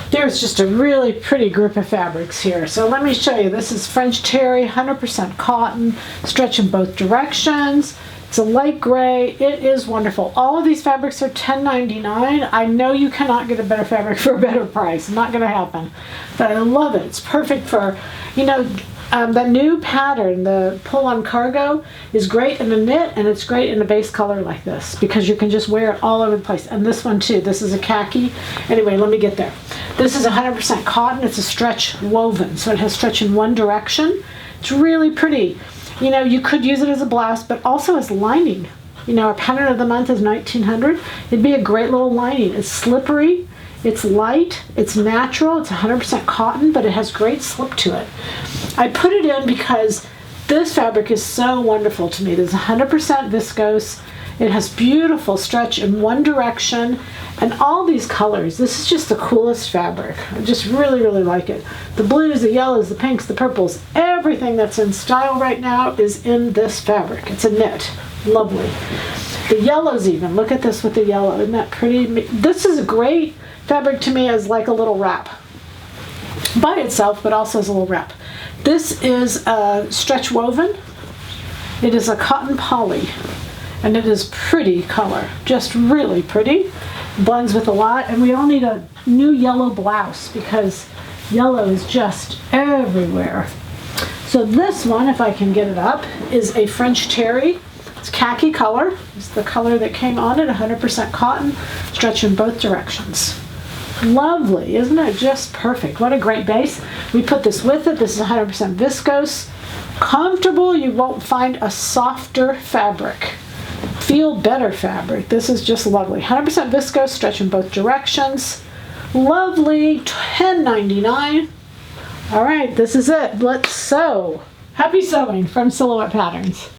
There's just a really pretty group of fabrics here. So let me show you. This is French terry, 100% cotton, stretch in both directions. It's a light gray. It is wonderful. All of these fabrics are $10.99. I know you cannot get a better fabric for a better price. Not going to happen. But I love it. It's perfect for, you know, the new pattern, the pull-on cargo, is great in a knit, and it's great in a base color like this because you can just wear it all over the place. And this one too. This is a khaki. Anyway, let me get there. This is 100% cotton. It's a stretch woven, so it has stretch in one direction. It's really pretty. You know, you could use it as a blouse, but also as lining. You know, our pattern of the month is 1900. It'd be a great little lining. It's slippery. It's light, it's natural, it's 100% cotton, but it has great slip to it. I put it in because this fabric is so wonderful to me. It is 100% viscose. It has beautiful stretch in one direction, and all these colors. This is just the coolest fabric. I just really, really like it. The blues, the yellows, the pinks, the purples, everything that's in style right now is in this fabric. It's a knit. Lovely. The yellows even. Look at this with the yellow. Isn't that pretty? This is a great fabric to me as like a little wrap by itself, but also as a little wrap. This is a stretch woven. It is a cotton poly, and it is pretty color, just really pretty. Blends with a lot, and we all need a new yellow blouse because yellow is just everywhere. So this one, if I can get it up, is a French terry. It's khaki color. It's the color that came on it, 100% cotton, stretch in both directions. Lovely, isn't it? Just perfect. What a great base. We put this with it. This is 100% viscose. Comfortable. You won't find a softer fabric. Feel better fabric. This is just lovely. 100% viscose, stretch in both directions. Lovely. $10.99. All right, this is it. Let's sew. Happy sewing from Silhouette Patterns.